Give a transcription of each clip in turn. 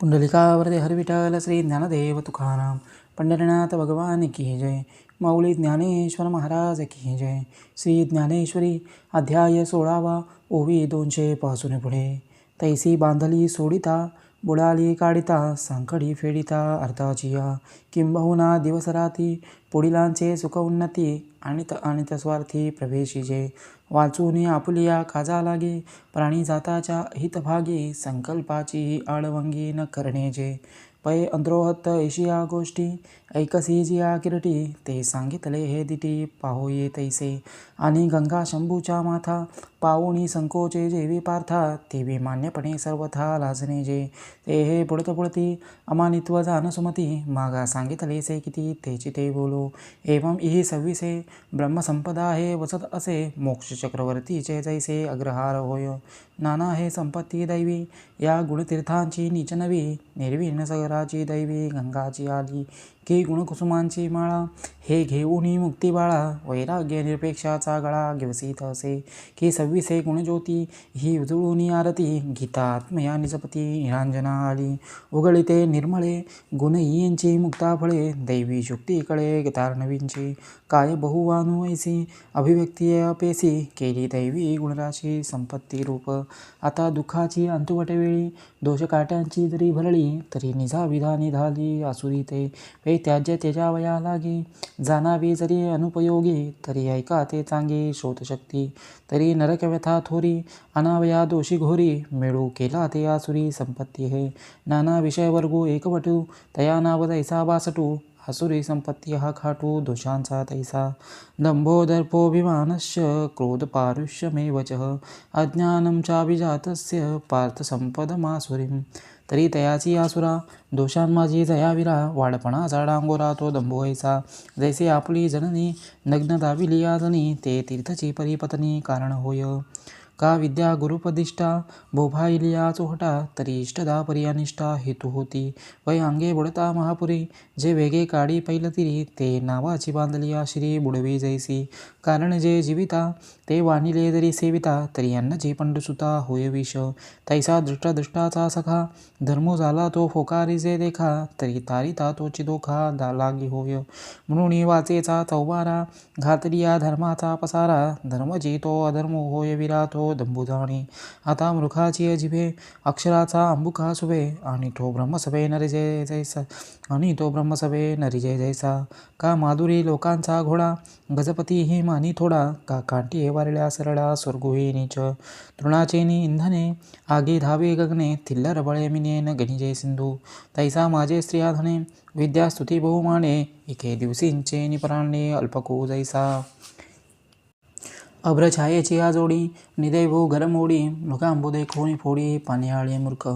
पुंडलिकावरदे हर विठ्ठल श्री ज्ञानदेव तुकाराम पंढरीनाथ भगवान की जय. माऊली ज्ञानेश्वर महाराज की जय. श्री ज्ञानेश्वरी अध्याय 16 ओवी 200 पासून पुढे. तैसी बांधली सोडिता बुडाली काढिता सांकडी फेडिता अर्थाचिया किंबहुना दिवस राती पुढिलांचे सुख उन्नती आणित स्वार्थी प्रवेशिजे वाचून आपुलिया काजा लागे प्राणी जाताच्या हितभागी संकल्पाची आळवंगी न करणे जे पै अंत्रोहत ऐशिया गोष्टी ऐकसी जिया किरटी ते सांगितले हे दिटी पाहोये तैसे आणि गंगा शंभूच्या माथा पावोनी संकोचे जेवी पार्था तेवी मान्यपणे सर्वथा लाजणे जे ते हे पुढती अमानित्व जान सुमती मागा सांगितले से किती तेची ते बोलो एवं इही 26 ब्रह्मसंपदा हे वसत असे मोक्ष चक्रवर्तीचे जैसे अग्रहार होय नाना हे संपत्ती दैवी या गुणतीर्थांची नीच नवी निर्विघ्न सगराची दैवी गंगाची आली की गुणकुसुमांची माळा हे घेऊनी मुक्ती बाळा वैराग्य निरपेक्षाचा गळा गिवसीत असे की 26 गुणज्योती ही उजळूनी आरती गीता आत्मया निजपती निरांजना आली उघळीते निर्मळे गुणयींची मुक्ता फळे दैवी शुक्तीकडे गतार्णवींची काय बहुवानु ऐसी अभिव्यक्ती अपेसी केली दैवी गुणराशी संपत्ती रूप आता दुःखाची अंतुवटवेळी दोषकाट्यांची जरी भरली तरी निजा विधानी धाली आसुरी ते वे त्याज्य तेजावया लागी जाणावी जरी अनुपयोगी तरी ऐका ते चांगी श्रोतशक्ती तरी नरकव्यथा थोरी अनावया दोषी घोरी मिळू केला ते आसुरी संपत्ती हे नाना विषय वर्गू एकवटू तया नाव तैसा बासटू आसुरी संपत्ती हा खाटू दोषांचा तैसा दंभो दर्पोभिमानस्य क्रोध पारुष्यमेव च अज्ञानं चाभिजातस्य पार्थ संपदमासुरीं तरी तयाची आसुरा दोषांमाजी जयाविरा वाडपणाचा डांगोरा तो दंभो ऐसा जैसे आपली जननी नग्न दाविली आजनी ते तीर्थची परिपत्नी कारण होय का विद्या गुरुपदिष्टा बोभाइलिया चोहटा तरी इष्टदा पर्यानिष्ठा हेतू होती वै अंगे बुडता महापुरी जे वेगे काढी पैलतिरी ते नावाची बांधलिया श्री बुडवी जैसी कारण जे जीविता ते वाणिले जरी सेविता तरी अन्नची पंडुसुता होय विष तैसा दृष्टाचा सखा धर्मो झाला तो फोकारी जे देखा तरी तारिता तोची दोखा लागी होय म्हणून वाचेचा चौबारा घातलिया धर्माचा पसारा धर्मजी तो अधर्म होय विरा तो दंभू जाणे आता मृखाची जिभे अक्षराचा अंबुका सुभे आणि तो ब्रह्मसभे नरिजय जैसा का माधुरी लोकांचा घोडा गजपती ही मानी थोडा का कांटी वारल्या सरळा स्वर्गुही नीच तृणाचेनी इंधने आगी धावे गगने थिल्लर बळे मिने न गणिजे सिंधू तैसा माझे स्त्रियाधने विद्या स्तुती बहुमाने एके दिवसींचे निपराणे अल्पको जैसा अभ्रछायेची आजोडी निदैवो गरमोडी मृगांबुदे खोणी फोडी पाण्याळे मूर्ख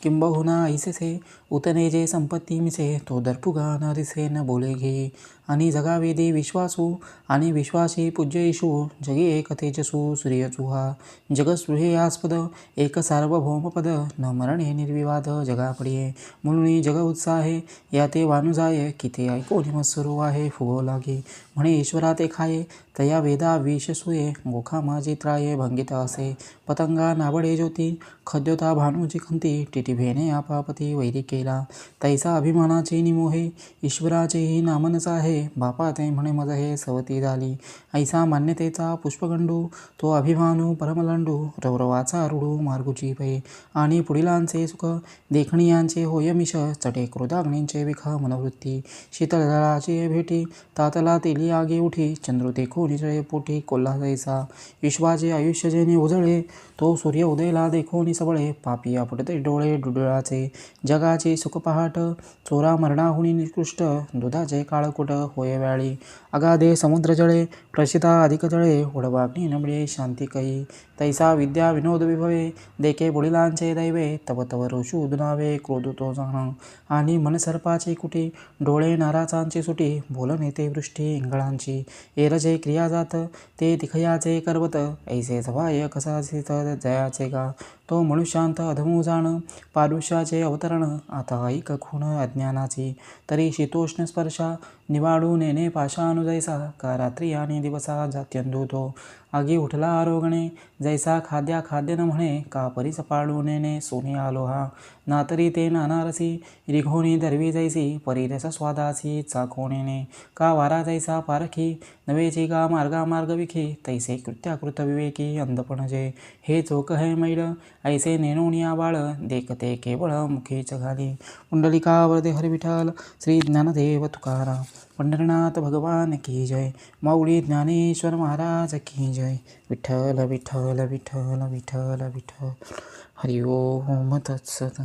किंबहुना ऐसेसे उतने जे संपत्ती मिसे तो दर्पुगा न दिसे न बोले घे आणि जगावेदी विश्वासू आणि विश्वासी पूज्य येशू जगी एक तेजसू सूर्यचुहा जगस्पृहेयास्पद एक सार्वभौमपद न मरणे निर्विवाद जगापडिये म्हणून जग उत्साहे या ते वानुजाये की ते ऐकोनी मत्सरू आहे फुगो लागे म्हणे ईश्वरा ते खाये तया वेदा विषसूये गोखा माझी त्राये भंगिता असे पतंगा नाबडे ज्योती खद्योता भानूची खंती टिटिभेने आपापती वैरी केला तैसा अभिमानाचे निमोहे ईश्वराचेही नामनच आहे बापा ते म्हणे मज हे सवती झाली ऐसा मान्यतेचा पुष्पगंडू तो अभिमानू परमलंडू रौरवाचा रुडू मार्गुची पै आणि पुढिलांचे सुख देखणियांचे होय मिश चटे क्रोधाग्नींचे विख मनवृत्ती शीतलजळाची भेटी तातला तेली आगे उठी चंद्र देखो निजळे पोटी कोल्हा जैसा विश्वाचे आयुष्य जेणे उजळे तो सूर्य उदयला देखो निसबळे पापी आपटते डोळे डुडळाचे जगाचे सुख पहाट चोरा मरणाहुनी निकृष्ट दुधाचे काळकुट होय व्याळी अगाधे समुद्र जळे प्रसिता अधिक जळे उडवाग्नी नबळे शांती कई तैसा विद्या विनोद विभवे देखे बुडिलांचे दैवे तव तव रोषू दुनावे क्रोध तो जाण आणि मनसर्पाचे कुटी डोळे नाराचांची सुटी बोलणे ते वृष्टी इंगळांची एरजे क्रिया जात ते तिखयाचे करवत ऐसे सवाय कसाचे जयाचे गा तो मनुष्यांत अधमू जाण पारुष्याचे अवतरण आता ऐक खूण अज्ञानाची तरी शीतोष्ण स्पर्शा निवाडू नेणे पाशानुजैसा का रात्री आणि दिवसा जात्यंदू तो आगी उठला आरोगणे जैसा खाद्या खाद्य न म्हणे का परिस पाळू नेणे सोने आलो हा ना तरी ते नानारसी रिघोणी दरवी जैसी परिरस स्वादासी चाखोणीने का वारा जैसा पारखी नवेची का मार्गा मार्ग विखी तैसे कृत्याकृत विवेकी अंधपण जे हे चोक है मैड ऐसे नेणोनिया बाळ देखते केवळ मुखीच घाली पुंडलिकावरदे हरी विठ्ठल श्री ज्ञानदेव तुकाराम पंढरीनाथ भगवान की जय माऊली ज्ञानेश्वर महाराज की जय विठ्ठल विठ्ठल विठ्ठल विठ्ठल विठ्ठल हरि ओम तत्सत.